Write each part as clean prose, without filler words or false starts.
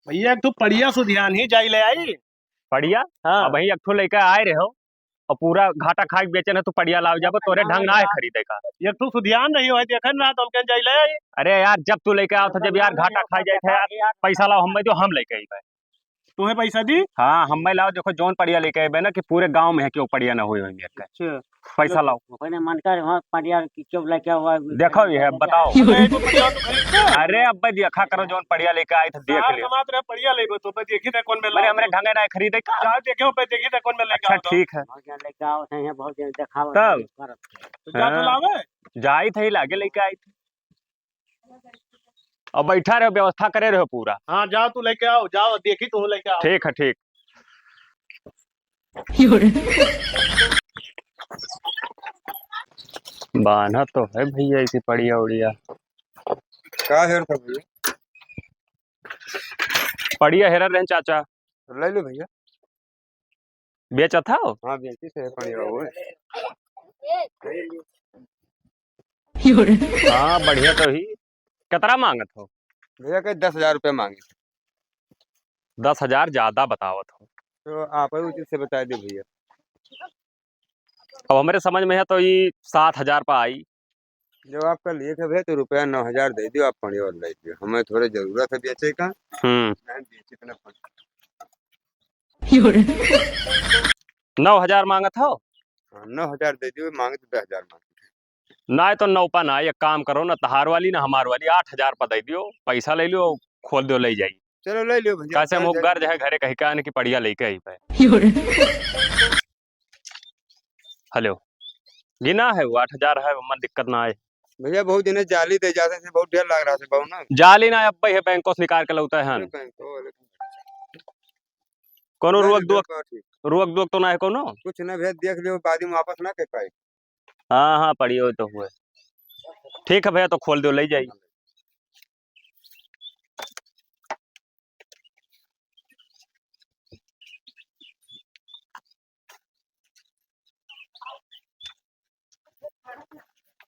भैया एक तो बढ़िया सु ध्यान ही जाई ले आई। पड़िया हाँ अब वही अखो लेके आए रहे हो और पूरा घाटा खाई बेचे ना तू पड़िया लाओ जाबो तोरे ढंग ना है खरीदे का। एक तो सुधियान नहीं हो देखन ना तुम कन जाई ले आई। अरे यार जब तू लेके आओ तो जब यार घाटा खाई जाए थे यार पैसा लाओ हम जो हम लेके आई तुम्हें पैसा दी। हाँ हम लाओ देखो जौन पड़िया लेके आए ना कि पूरे गांव में है कि वो पड़िया ना हुई मेरे का पैसा लाओ मन कर वहाँ पड़िया क्यों लेके हुआ देखो ये है बताओ। अबे तो बढ़िया तो खरीदता। अरे अब देखा करो जौन पड़िया लेके आए थे देख यार लियो। कमात रहे बढ़िया लेबो तो पे देखी थे कौन में अरे हमरे ढंगे ना खरीदे का। जा देखो पे देखी थे कौन में लेके अच्छा आओ तो। ठीक है लेके आओ थे बहुत दिखाओ तब तो जा तो लावे। जाई थे लागे लेके आई थी और बैठा रहो व्यवस्था करे रहो पूरा। हाँ जाओ तू लेके आओ जाओ देखी तू लेके आओ। ठीक है ठीक। बाना तो है भैया इसी पड़िया उड़िया का हेर था भैया? पड़िया हेरा रहे चाचा ले लो भैया। बेचा था हाँ बेची से पड़िया हुए। हाँ बढ़िया तो ही कितना मांगत हो भैया के 10,000 रुपये मांगे। 10,000 ज्यादा बतावत हो। तो आप ही उचित से बता दे भैया। अब हमारे समझ में है तो ये 7,000 पर आई। जब आपका लिए थे भैया तो रुपया 9,000 दे दियो। आप पड़िया और ले दियो हमें थोड़ी जरूरत है बेचे का। बेचे इतना 9,000 मांगत हो। 9,000 दे दियो मांगे तो 10,000 मांगे। ना तो 9 पा ना एक काम करो ना तहार वाली ना हमार वाली 8,000 पर दे दियो पैसा ले लियो खोल दो ले जाई। चलो ले लियो भैया। कैसे हम घर जो है घरे कहीं का कि पड़िया लेके आई पे। हेलो गिना है वो 8,000 है मन दिक्कत ना आए। भैया बहुत दिन जाली दे जाते थे बहुत ढेर लग रहा था बहु ना। जाली ना अब है बैंक से निकाल के लौटा है कोनो रुक दुक तो ना है कोनो कुछ ना भैया देख लियो बाद में वापस ना कर पाए। हाँ हाँ पड़ियो तो हुए ठीक है भैया तो खोल दो ले जाइए।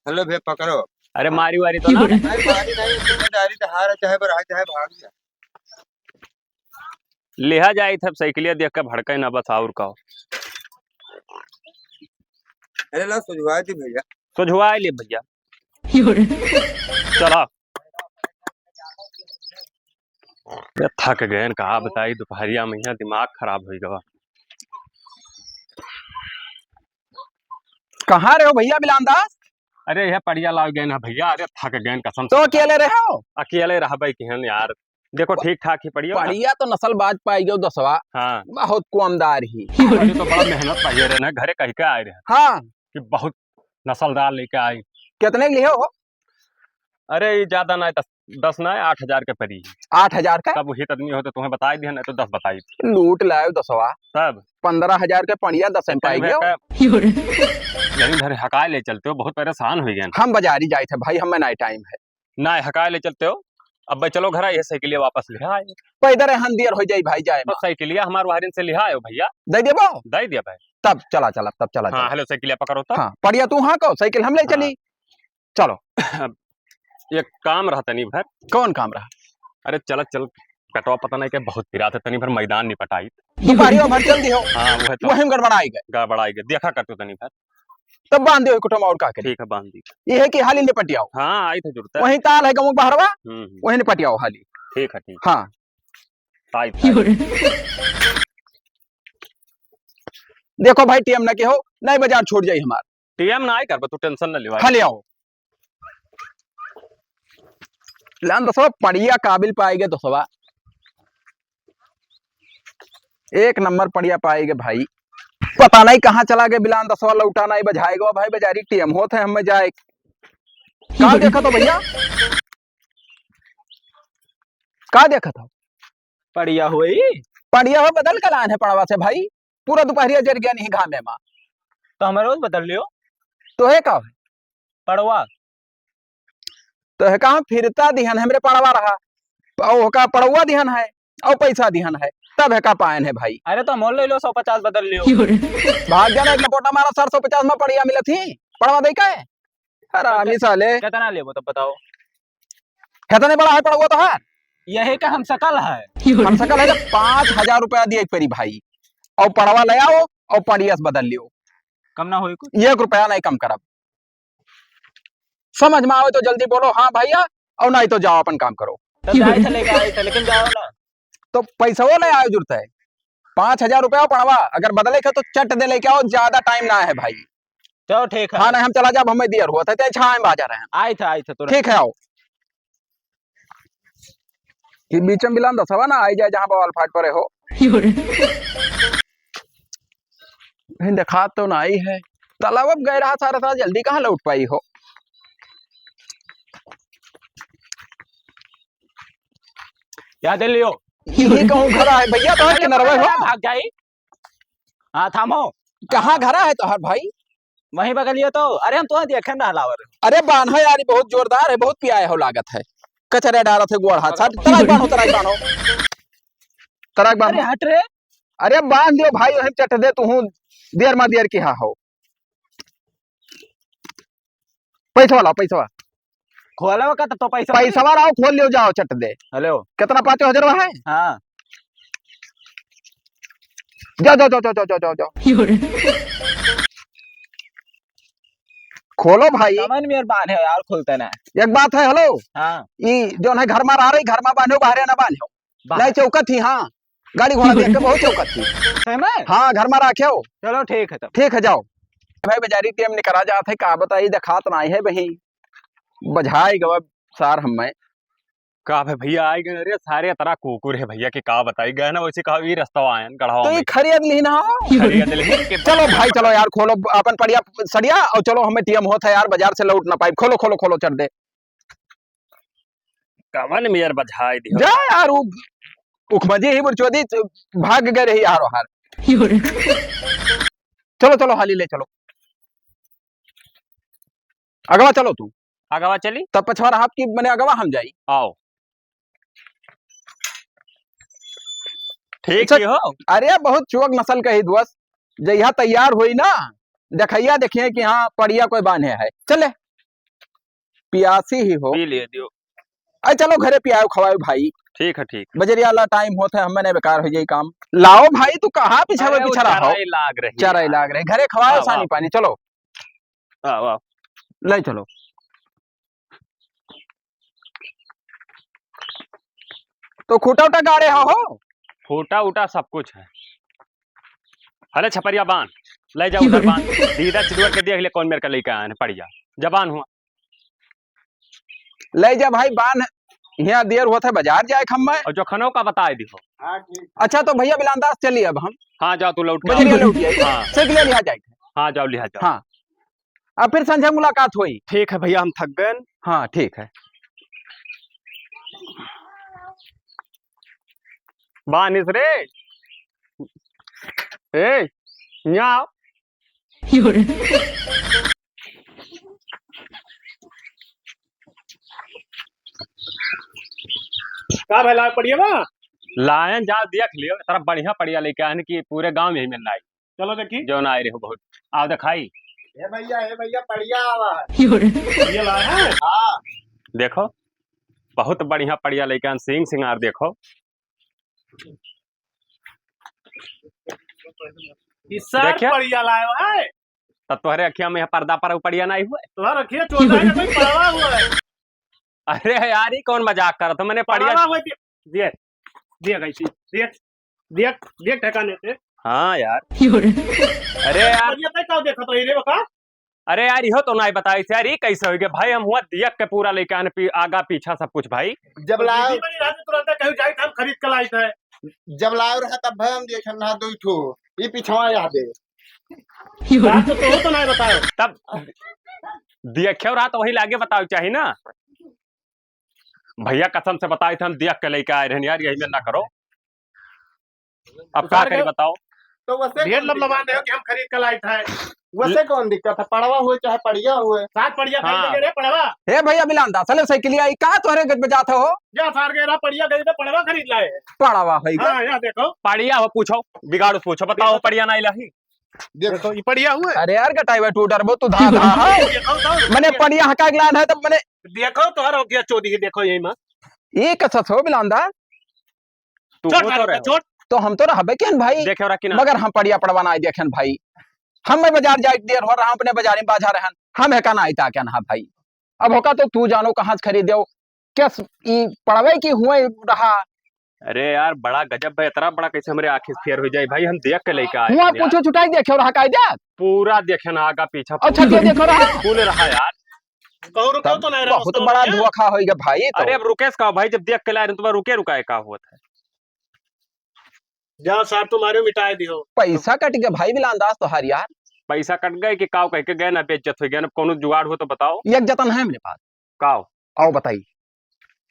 हेलो भैया पकड़ो। अरे मारी वारी तो ना नहीं मारी नहीं जिम्मेदारी तो हार चाहे पर चाहे भाग जा। लिहा जाए थे साइकिलिया देख के भड़के ना बस और का अरे ला सुझवा दी भैया। सुझवा ले भैया चला थक गए कहा बताई दोपहरिया में यहाँ दिमाग खराब हो गया। कहाँ रहे हो भैया बिलान दास? अरे यह पड़िया लाओ गए ना भैया। अरे थक गए कसम तो अकेले रहे हो? अकेले रह केहन यार देखो ठीक ठाक ही पड़िया बढ़िया तो नस्लबाज पाई गयो दसवा। हाँ बहुत कमदार ही अरे तो बड़ा मेहनत पाइए रहे ना घरे कह के आए रहे हाँ कि बहुत नस्लदार लेके आए। कितने के लिए हो? अरे ज्यादा ना 10 ना 8,000 के परी 8,000 का कब हित आदमी हो तो तुम्हें बताई दिया नहीं तो 10 बताई लूट लायो दसवा। तब 15,000 के पड़िया 10 में पाई गयो। यही घर हकाए ले चलते हो बहुत परेशान हो गए। हम बाजारी जाए थे भाई हमें नहीं टाइम है ना हकाए ले चलते हो। अब भाई चलो घर ये साइकिलिया वापस ले आए पैदल हम दियर हो जाई भाई जाए तो साइकिलिया हमारे वाहन से ले आयो भैया दे देबो दे दिया भाई तब चला चला तब चला हाँ हेलो साइकिलिया पकड़ो तो हाँ पड़िया तू हाँ को साइकिल हम ले चली चलो। एक काम रहा तनी भर। कौन काम रहा? अरे चल चल कटवा पता नहीं के बहुत पिरा थे तनी भर मैदान नहीं पटाई दुपारी भर चल दियो। हाँ वो है तो वही गड़बड़ाई गए गड़बड़ाई गए देखा करते तनी भर तब बांध दियो कुटुम और का करे। ठीक है बांध दी ये है कि हाली ने पटियाओ। हाँ आई थे जरूरत है वही ताल है गाँव बहरवा वही ने पटियाओ हाली। ठीक है ठीक हाँ ताई देखो भाई टीएम ना के हो नहीं बाजार छोड़ जाई हमार टीएम ना आई कर तू टेंशन न ले खाली आओ लान दसवा पड़िया काबिल पाएगे दसवा एक नंबर पड़िया पाएगे भाई। पता नहीं कहाँ चला गया बिलान दसवा लौटा नहीं बजाएगा भाई बाजारी टीएम होते हम जाए कहा देखा तो भैया कहा देखा था पड़िया हुई पड़िया हो बदल कलान है पड़वा से भाई पूरा दोपहरिया जर गया नहीं घामे माँ तो हमें रोज बदल लियो तो है का पड़वा तो है कहा फिरता दिहन हमरे पड़वा रहा ओ का पड़वा दिहन है और पैसा दिहन है तब है का पायन है भाई। अरे तो मोल ले लो 150 बदल लियो भाग जाना एक लपोटा मारा 450 में पड़िया मिला थी पड़वा दे का है हरामी साले कितना लेबो तो बताओ कितने बड़ा है पड़वा तो है यही का हम सकल है। हम सकल है तो 5,000 रुपया दिए परी भाई, और पड़वा ले आओ और पड़िया से बदल लियो। कम ना होई कुछ। 1 रुपया नहीं कम करब। समझ में आवे तो जल्दी बोलो हाँ भैया, और नहीं तो जाओ अपन काम करो। तो जाए थे लेके आए थे, लेकिन जाओ ना। तो पैसा वो ले आयो जरूरत है। 5,000 रुपया पड़वा अगर बदले के तो चट दे लेके आओ, ज्यादा टाइम ना है भाई। चलो ठीक है। हाँ नहीं हम चला जाब, हमें देर हुआ था ते छाए में आ जा रहे हैं। आए थे तो ठीक है आओ। ये बीच में बिलान दसवा ना आई जाए जहाँ बवाल फाट पड़े हो। देखा तो नहीं है, तालाब अब गए रहा सारा सारा, जल्दी कहाँ लौट पाई हो। याद दे लियो। यही कहूँ घरा है भैया तो के नरवे हो। भाग जाई। हाँ थामो। कहाँ घरा है तो हर भाई? वहीं बगलिए तो। अरे हम तो देखे ना हलावर। अरे बान है यार, बहुत जोरदार है, बहुत पियाए हो लागत है। कचरे डाल रहे थे गोड़ हाथ साथ। तराक बांधो तराक बांधो तराक अरे बांधो। हट रे। अरे बांध दियो भाई, वही चट दे तू देर में देर की हाँ हो। पैसा वाला पैसा खोला का तो पैसा। पैसा वाला आओ, खोल लियो जाओ चट दे। हेलो। कितना 5,000 है? हाँ जाओ जाओ जाओ जाओ जाओ जाओ जाओ। खोलो भाई। समझ में बांध है यार, खुलते ना। एक बात है, हेलो, हाँ ये जो है घर में आ रही, घर में बांधो, बाहर ना बांधो। नहीं चौकत थी, हाँ गाड़ी घोड़ा देख के बहुत चौकत थी। सही में? हाँ घर में रखे हो। चलो ठीक है तब। ठीक है जाओ। भाई बेचारी टीम निकला जाते का बताई, दिखात नहीं है बही बझाई गवा सार हमें का भैया आए गए। अरे सारे तरह कुकुर है भैया के, का बताई गए ना वैसे कहा ये रास्ता आयन गढ़ावा तो ये में खरीद ली ना। खरीद ले के। चलो भाई चलो यार, खोलो अपन पड़िया सड़िया और चलो, हमें टीएम होता है यार, बाजार से लौट ना पाई। खोलो खोलो खोलो चढ़ दे। कवन में यार बझाई दियो। जा यार उखमजी ही बुरचोदी भाग गए रही यार हार। चलो चलो हाली ले चलो, अगवा चलो तू। अगवा चली तब पछवा रहा आपकी मने अगवा हम जाई। आओ ठीक अच्छा, ही हो। अरे बहुत चौक नस्ल का ही दोस्त, जहिया तैयार हुई ना देखिया देखिए कि हाँ पड़िया कोई बांधे है। चले पियासी ही हो, पी ले दियो। अरे चलो घरे पियाओ खवाओ भाई। ठीक है ठीक। बजरिया वाला टाइम होता है, हमें नहीं बेकार हो जाए काम। लाओ भाई, तू कहाँ पीछे अरे वो पीछे रहा हो। चराई लाग रही चराई लाग रहे, घरे खवाओ वाह, सानी वाह। पानी। चलो वाह वाह। ले चलो। तो खूटा उटा गाड़े हो। फूटा उटा सब कुछ है। अरे छपरिया बांध ले जाओ उधर बांध। दीदा चिड़ुआ के देख ले कौन मेरे का लेके आया है पड़िया जबान हुआ। ले जा भाई बांध, यहाँ देर हुआ था बाजार जाए खम्मे। और जो खनौ का बता दियो। हाँ ठीक। अच्छा तो भैया बिलांदास चलिए अब हम। हाँ जाओ तू लौट के आओ। बजरिया लौट जाए, हाँ सीख ले लिया जाए। हाँ जाओ लिहा जाओ। हाँ अब फिर संजय मुलाकात हुई। ठीक है भैया हम थक गए। हाँ ठीक है। बानिस रे ए यहाँ का भला पड़िए बा। लायन जा देख लियो, तरफ बढ़िया पड़िया लेके आने की पूरे गांव में ही मिलना है। चलो देखी जो ना आए रहे हो बहुत आओ दिखाई। हे भैया पड़िया आवा है। ये लाए हैं। हाँ देखो बहुत बढ़िया पड़िया लेके आन, सिंग सिंगार देखो। इस साल देखिए। पड़िया लाए हो है। तब तुम्हारे अखिया में पर्दा पर पड़िया नहीं हुए। तुम्हारा रखिए चोदा है, कोई पड़वा हुआ है। अरे यार ये कौन मजाक कर रहा था, मैंने पड़िया पड़वा हुआ दिए दिए कैसी देख देख देख ठिकाने से। हाँ यार अरे यार पड़िया तक का देखत रही रे बका। अरे यार इहो तो नहीं बताई थी यार, ये कैसे हो गया भाई। हम हुआ दियक के पूरा लेके आने आगा पीछा सब कुछ भाई। जब लाओ तुरंत कहीं जाए हम खरीद के लाई थे। जब लाओ रहा तब भाई हम देखन ना दो ठो ये पिछवा याद है। बात तो नहीं बताओ। तब दियखे रहा तो वही लागे बताओ चाहिए ना। भैया कसम से बताए थे हम दियक के लेके आए रहे यार, यही में ना करो। अब क्या करें बताओ। तो वैसे ढेर लबलबान रहे हो कि हम खरीद के लाई थे। वैसे कौन दिक्कत है, पड़वा हुए चाहे पड़िया हुए। साथ पड़िया हाँ। खरीद रे पड़वा। हे भैया बिलांदा चले साइकिल आई कहाँ तोहरे गज बजाते हो। जा सार के रहा पड़िया गई तो पड़वा खरीद लाए। पड़ावा है हाँ यहाँ देखो पड़िया हो पूछो, बिगाड़ो पूछो, बताओ पड़िया नहीं लही। देखो ये पड़िया हुए। अरे यार गटाई टू डरबो तू धा धा देखो मैंने पड़िया हका ग्लान है तब मैंने देखो तो हर हो गया चोदी देखो यही में। ये कैसा हो बिलांदा? तू छोड़ हो तो भाई, रहे छोड़। तो हम तो रहबे केन भाई, देखे हो रखी ना मगर हम पड़िया पड़वाना देखेन भाई। हम में बाजार जाए देर हो रहा अपने बाजार में बाजा रहन, हम है का ना आईता क्या ना भाई। अब होका तो तू जानो कहाँ से खरीदे कैस ई पड़वे की हुए रहा। अरे यार बड़ा गजब है, इतना बड़ा कैसे हमारे आंखें फेर हो जाए भाई, हम देख के लेके आए हुआ हैं यार। पूछो छुटाई देखे रहा कायदा। पूरा देखे ना आगा पीछा अच्छा क्या देखो रहा? फूल रहा यार। कहूँ रुको तब तो नहीं रहा बहुत उसको बड़ा क्या? धोखा होगा भाई। तो अरे अब रुके का भाई, जब देख के लाए तो रुके रुका का हुआ था। जाओ सार तुम्हारे मिटाए दियो। पैसा कट गया भाई बिलांदाज तो हर यार। पैसा कट गए कि काव कह के गए ना, बेइज्जत हो गया ना, कोनो जुगाड़ हो तो बताओ। एक जतन है मेरे पास, काव आओ बताइए।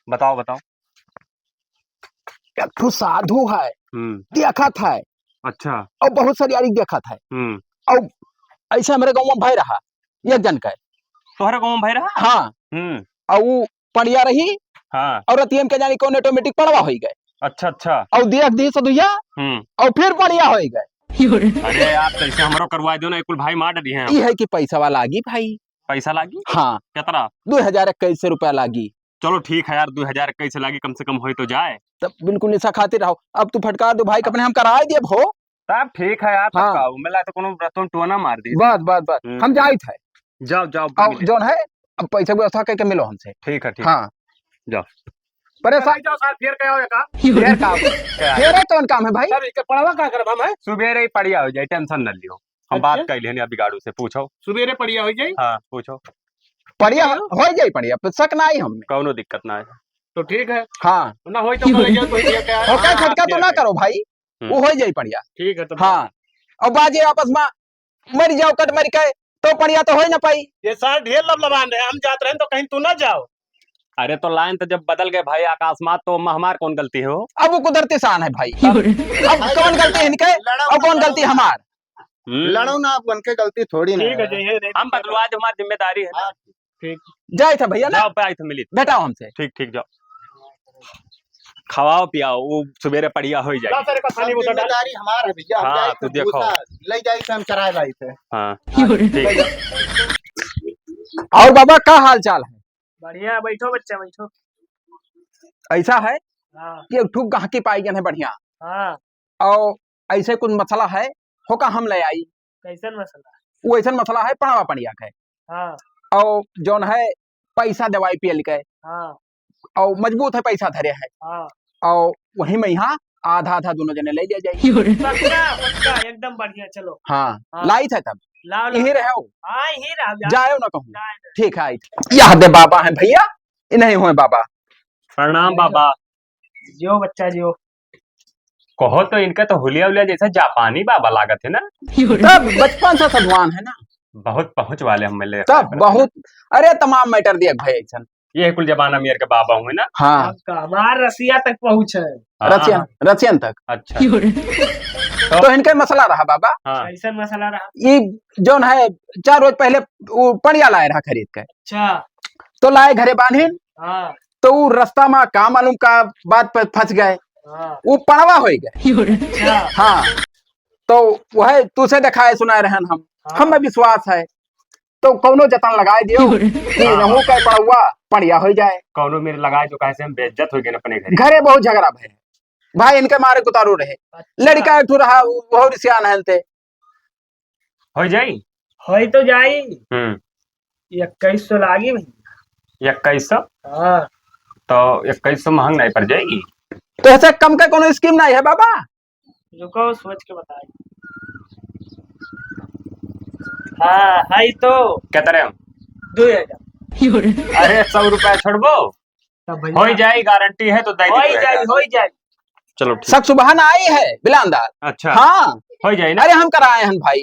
बताओ बताओ। एक ठो साधु है, देखा था अच्छा। और बहुत सारी यारी देखा था। और ऐसे हमारे गाँव में भाई रहा एक जन का। तोहरे गाँव में भाई रहा? हाँ। और वो पड़िया रही। हाँ। और रतियम के जानी कौन ऑटोमेटिक पड़वा हो गए। अच्छा अच्छा। और देख दी सदुया और फिर पड़िया हो गए। अरे यार कैसे हमारो करवा दो ना, कुल भाई मार दिए हैं। ये है कि पैसा वाला लागी भाई। पैसा लागी? हाँ। कितना? 2021 रुपया लागी। चलो ठीक है यार, 2021 से लागी, कम से कम हो तो जाए। तब बिल्कुल निशा खातिर रहो। अब तू फटकार दो भाई, अपने हम कराए दिए हो। तब ठीक है यार। हाँ। हाँ। मिला तो कोनो रतन टोना मार दी। बस बस बस हम जाए थे। जाओ जाओ और जोन है अब पैसा व्यवस्था करके मिलो हमसे। ठीक है ठीक। हाँ जाओ। परेशान जाओ सार फिर क्या होगा? फिर काम फिर कौन काम है भाई? सब इसके पड़वा का करब हम है? सुबेरे ही पड़िया हो जाए, टेंशन न लियो। हम बात कर लेने अभी गाड़ू से, पूछो। सुबेरे पड़िया हो जाए हाँ पूछो। पढ़िया हो जाए पढ़िया, शक ना आई हम। कौनो दिक्कत ना है। तो ठीक है हाँ ना, हो तो कॉलेज तो ये क्या है? होका खटका तो ना करो भाई, वो हो जाए पढ़िया। ठीक है तो हाँ और बाजे आपस में मर जाओ कट मर के तो पढ़िया तो हो ना पाई। ये सार ढेर लबलबान रहे, हम जाते रहे तो कहीं तू ना जाओ। अरे तो लाइन तो जब बदल गए भाई आकाशमात, तो हमार कौन गलती है? हो अब वो कुदरती शान है भाई। अब कौन गलती है इनके और कौन गलती हमार? लड़ो ना, आप बन के गलती थोड़ी ठीक है नहीं जय हम बदलवा, जो हमारी जिम्मेदारी है ना। ठीक। जाए था भैया ना, जाओ पे आई तो मिली। बेटा हमसे। ठीक ठीक जाओ, खवाओ पियाओ, वो सवेरे पढ़िया हो ला जाए। सर का पानी बोतल डाल। जिम्मेदारी हमारा है भैया। हम हाँ, जाए तो तो देखो। ले जाए तो हम चराए लाई थे। हाँ ठीक है। और बाबा क्या हाल चाल है? बढ़िया, बैठो बच्चा बैठो। ऐसा है हाँ कि एक ठूक गाहकी पाई गए है बढ़िया, हाँ। और ऐसे कुछ मसला है होका हम ले आई। कैसन मसला? वो ऐसा मसला है पढ़ावा पढ़िया के, हाँ और जोन है पैसा दवाई पियल के, हाँ और मजबूत है पैसा धरे है, हाँ। और वही में यहाँ आधा आधा दोनों जने ले लिया जाए। पक्का पक्का एकदम बढ़िया, चलो। हाँ हाँ। लाई था तब लाओ यही रहे हो, हाँ ही रहा जाओ ना कहूँ। ठीक है यह दे बाबा है भैया, नहीं हुए बाबा। प्रणाम बाबा। जियो बच्चा जियो। कहो तो इनका तो हुलिया उलिया जैसा जापानी बाबा लागत है ना। तब बचपन से सदवान है ना, बहुत पहुंच वाले हम मिले। तब बहुत। अरे तमाम मैटर दिया भाई ऐसा। ये कुल जमाना मेरे के बाबा हुए ना। हाँ हमार रसिया तक पहुँचे। रसियन रसियन तक। अच्छा तो इनका मसला रहा बाबा। हाँ। कैसन मसला रहा? ये जोन है 4 रोज पहले वो पड़िया लाए रहा खरीद के, अच्छा। तो लाए घरे बांधिन, हाँ तो वो रास्ता में का मालूम का बात पर फंस गए, हाँ। वो पड़वा हो गए। अच्छा। हाँ तो वह तुझसे दिखाए सुनाए रहन हम, हमें विश्वास है तो कौनो जतन लगाए दियो कि रहू का पड़वा पड़िया हो जाए। कौनो मेरे लगाए तो कैसे हम बेइज्जत हो गए ना अपने घर। घरे बहुत झगड़ा भय भाई, इनके मारे कुतारू रहे। लड़का एक ठो रहा वो बहुत सियान है, हो जाई। होई तो जाई। 2100 लागी भाई। 2100 हाँ। तो 2100 महंग नहीं पड़ जाएगी? तो ऐसे कम का कोनो स्कीम नहीं है बाबा? रुको सोच के बताइए। हाँ है तो क्या तरह हम 2000। अरे 100 रुपया छोड़बो, हो जाए, गारंटी है तो दे हो जाए हो जाए। चलो ठीक। सब सुबह ना आई है बिलांदार। अच्छा हाँ हो जाए ना। अरे हम कराए हैं भाई,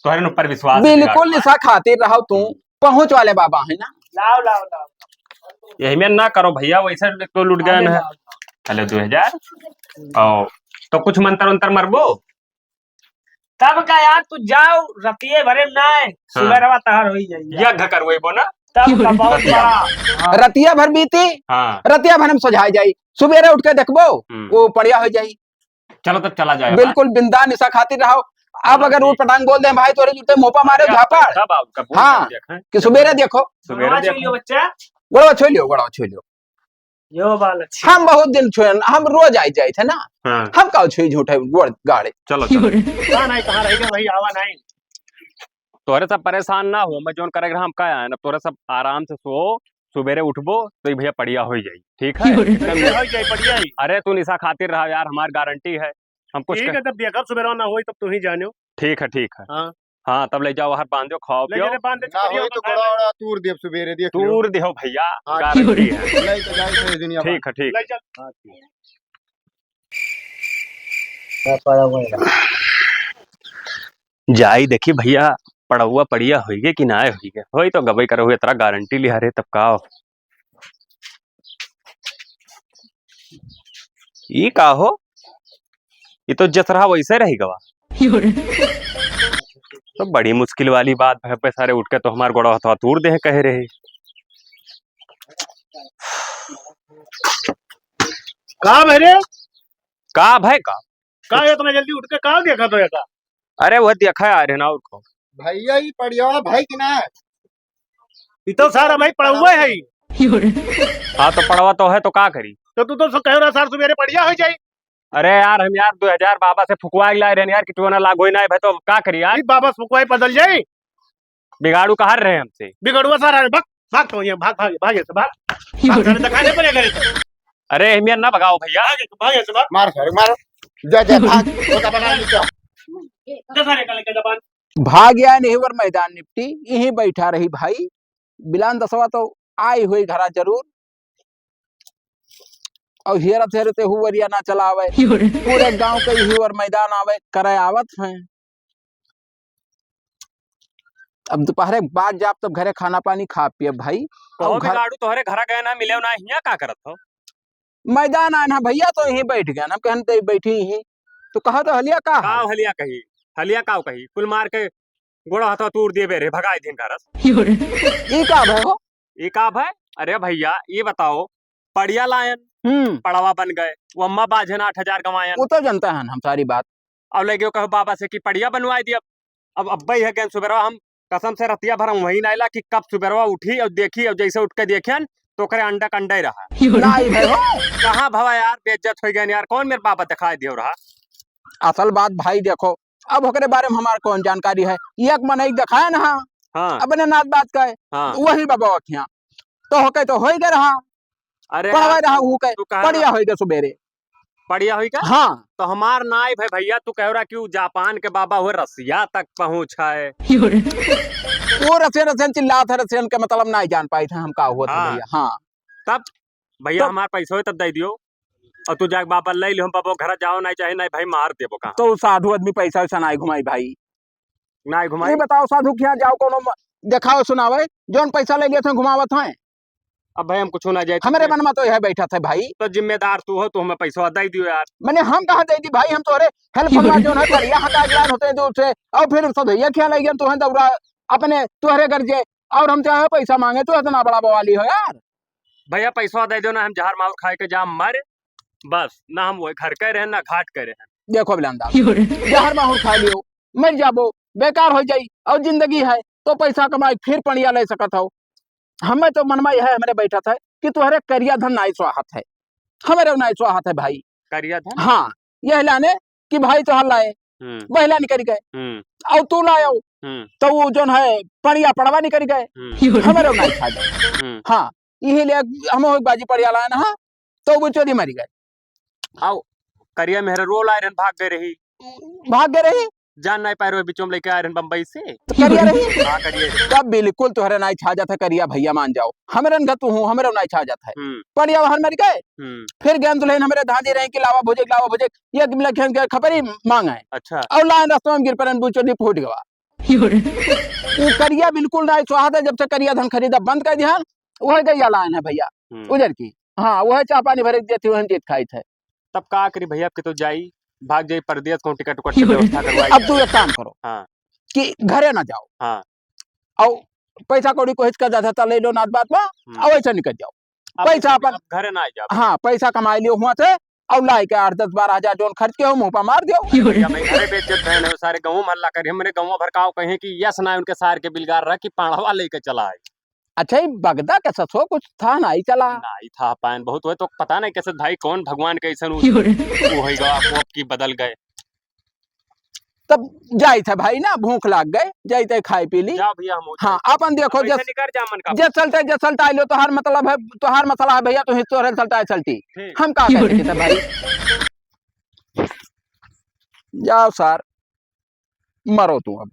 तुम्हारे ऊपर विश्वास है बिल्कुल निशा खातिर रहो, तू पहुंच वाले बाबा है ना। लाओ लाओ लाओ। यही में ना करो भैया, वैसे तो लुट गए है। चलो 2000 और तो कुछ मंत्र उंतर मरबो तब का यार, तू जाओ रतिये भरे में ना सुबह रवा तहार हो ही जाएगी। यज्ञ करवेबो ना। तब का बहुत बड़ा। रतिया भर बीती, हाँ रतिया भर में सुझाई जाई, सुबेरे उठ के देखबो वो पड़िया हो जाई। चलो तब चला जाए। बिल्कुल बिंदा निशा खातिर रहो। अब अगर वो पटांग बोल दे भाई तोरे जूते मुंह पर मारे झापड़, हाँ कि सुबेरे देखो, सवेरे देखो बच्चा गोड़वा छोड़ लियो गोड़वा छोड़ लियो। यो बाल अच्छी हम बहुत दिन छुए हम रोज आई जाए थे ना हाँ हम का छुई झूठे गोड़ गाड़े चलो चलो कहाँ नहीं कहाँ रहेगा भाई आवा नहीं तोरे सब परेशान ना हो मैं जोन करेगा हम का आए ना तोरे सब आराम से सो सुबेरे उठबो तो भैया बढ़िया हो जाई ठीक है कैसे हो जाए बढ़िया ही अरे तू निशा खातिर रहा यार हमारी गारंटी है हम कुछ ठीक है तब देखा सुबह ना होई तब तू ही जानो ठीक है हाँ हाँ तब ले जाओ हर बांध दो खाओ ले पियो जाने बांध दे ना छपरिया होई तो को घोड़ा ओड़ा तूर देव सवेरे देख लियो दूर दिहो भैया हाँ, गारंटी है नहीं तो जाए तो दुनिया ठीक है ठीक ले चल जाई देखी भैया पड़ौआ पड़िया होइगे कि ना होइगे होई तो गबई करो इतना गारंटी लिया रे तब का ई का हो ये तो जस रहा वैसे रही गवा तो बड़ी मुश्किल वाली बात है पे सारे उठ के तो हमार गोड़ा हथवा तूर दे कह रहे कहाँ मेरे का भाई का कहाँ इतना जल्दी उठ के कहाँ देखा तो ऐसा अरे वह देखा है आर्यन और को भैया ही पड़िया भाई कि ना ये तो सारा भाई पड़ा हुआ है ही हाँ तो पड़वा तो है तो का करी तो तू तो कह रहा सार सुबेरे बढ़िया हो जाए अरे यार हम यार 2000 बाबा से फुकवा लाए रहे यार किटू ना लागो ही ना है भाई तो का करी यार बाबा सुखवाई बदल जाए बिगाड़ू कहा रहे हमसे बिगड़ुआ सारा भाग भाग तो यहाँ भाग भाग भाग से भाग दिखाने पड़ेगा अरे अहमियत ना भगाओ भैया भाग से भाग मार सारे मारो जा जा भाग वो का बना लीजिए सारे का लेके जबान भाग गया नेहवर मैदान निपटी यहीं बैठा रही भाई बिलान दसवा तो आई हुई घरा जरूर और हेरत हेरते हुवरिया ना चलावे पूरे गांव के हिवर मैदान आवे करे आवत हैं अब दोपहर बाद जाप तब घरे खाना पानी खा पिए भाई तो और घर बिगाड़ू तोहरे घर गए ना मिले ना हिया का करत हो मैदान आए ना भैया तो यहीं बैठ गया ना कहन तो बैठी यहीं तो कहा तो हलिया का का हलिया कही हलिया का कही कुल मार के गोड़ा हथवा तूर दिए बेरे भगाए दिन घरस ई का भय हो ये का भाई अरे भैया ये बताओ पड़िया लायन पड़वा बन गए वो अम्मा बाझन 8000 कमायन वो तो जनता है हम सारी बात अब लगे कहो बाबा से कि पड़िया बनवाई दी अब अब्बई है गेन सुबेरवा हम कसम से रतिया भर वही नाइला कि कब सुबेरवा उठी और देखी और जैसे उठ के देखियन तो करे अंडा कंडा ही रहा नहीं भय हो कहाँ भवा यार बेइज्जत हो गया यार कौन मेरे बाबा दिखाई दियो रहा असल बात भाई देखो अब ओकरे बारे में हमारे कौन जानकारी है एक मन एक दिखाए ना हाँ अपने नात बात कहे हाँ वही बाबा अखियां तो होके तो हो गए रहा अरे पढ़वा यार, रहा हूँ के तू कहा पढ़िया हो गए सुबेरे पड़िया हुई का हाँ तो हमार नाई भाई भैया तू कह रहा क्यों जापान के बाबा हुए रसिया तक पहुंचा है वो रसियन रसियन चिल्लाते रसियन के मतलब नहीं जान पाई थे हम का हुआ था हाँ। भैया हाँ तब भैया तो- हमार पैसा हो तब दे दियो और तू जाके बाबा ले लियो हम बाबा घर जाओ नहीं चाहे नहीं भाई मार देबो कहाँ तो साधु आदमी पैसा वैसा नहीं घुमाई भाई नहीं घुमाई ये बताओ साधु के यहाँ जाओ कोनो देखाओ सुनावे जोन पैसा ले लिए थे घुमावत हैं अब भाई हम कुछ ना जाए हमारे मन में तो यह बैठा था भाई तो जिम्मेदार तू हो तो हमें पैसा दे दियो यार मैंने हम कहा दे दी भाई हम तोरे हेल्प करवा जो है बढ़िया हटा ज्ञान होते दूर से और फिर सदैया ख्याल आई तो है दौड़ा अपने तुहरे घर जे और हम चाहे पैसा मांगे तो इतना बड़ा बवाली हो यार भैया पैसा दे दो ना हम जहर मार खाए के जाम मर बस ना हम वो घर के रहे ना घाट के रहे देखो बिलंदा जहर माहौर खा लियो मर जाबो बेकार हो जाई और जिंदगी है तो पैसा कमाई फिर पणिया ले सकत हो हमें तो मन में यह हमारे बैठा था कि तुहरे करिया धन नाई स्वाहत है हमारे नाई स्वाहत है भाई करिया था हाँ यह लाने कि भाई तो लाए बहला निकल गए और तू लायो तो वो जो है पणिया पड़वा निकल गए हमारे नाई खा जाए हाँ यही ले हम बाजी पड़िया लाए ना तो वो चोरी मरी गए आओ करिया मेहर रोल आयरन भाग गए रही भाग गए रही जान नहीं पाए रहे बीचों में लेके आयरन बम्बई से तो करिया रही हाँ करिए तब बिल्कुल तुहरे नाई छा जाता करिया भैया मान जाओ हमारे घर तू हूँ हमारे नाई छा जाता है पड़िया वहां मर गए फिर गेंद दुल्हन हमारे धादी रहे कि लावा भुजे ये लखन के खबरी मांगा है अच्छा और लाइन रास्ते में गिर पर बुचोनी फूट गवा वो करिया बिल्कुल नाई स्वाहा था जब से करिया धन खरीदा बंद कर दिया वह गैया लाइन है भैया उधर की हाँ वह चाह पानी भरे देती वह जीत खाई थे तब का करी भैया के तो जाई भाग जाई परदेश को टिकट उकट की व्यवस्था करवाई अब तू एक काम करो हाँ कि घरे ना जाओ हाँ और पैसा कौड़ी को हिचका जाता ले लो नाथ बात में और ऐसा निकल जाओ पैसा अपन घरे ना जा हाँ पैसा कमाई लियो हुआ से और लाई के 8-10-12 जोन खर्च के हो मुंह पर मार दियो घरे बेचत है सारे गाँव हल्ला करे हमने गाँव भड़काओ कहे कि यस ना उनके सार के बिलगार रहा कि पाढ़वा लेके चला है अच्छा ये बगदा कैसा सो कुछ था ना ही चला नहीं था पान बहुत हुए तो पता नहीं कैसे भाई कौन भगवान कैसे वो होगा आपको की बदल गए। तब जाई थे भाई ना भूख लाग गए जाई थे खाई पी ली। जा भैया हम हाँ अपन देखो पैसे निकाल जा मन का जे चलता आइलो तो हर मतलब है तो हर मसला है भैया तो हिस्सो रहे चलता है चलती ठीक। हम कहा कहते थे भाई जाओ सर मरो तू अब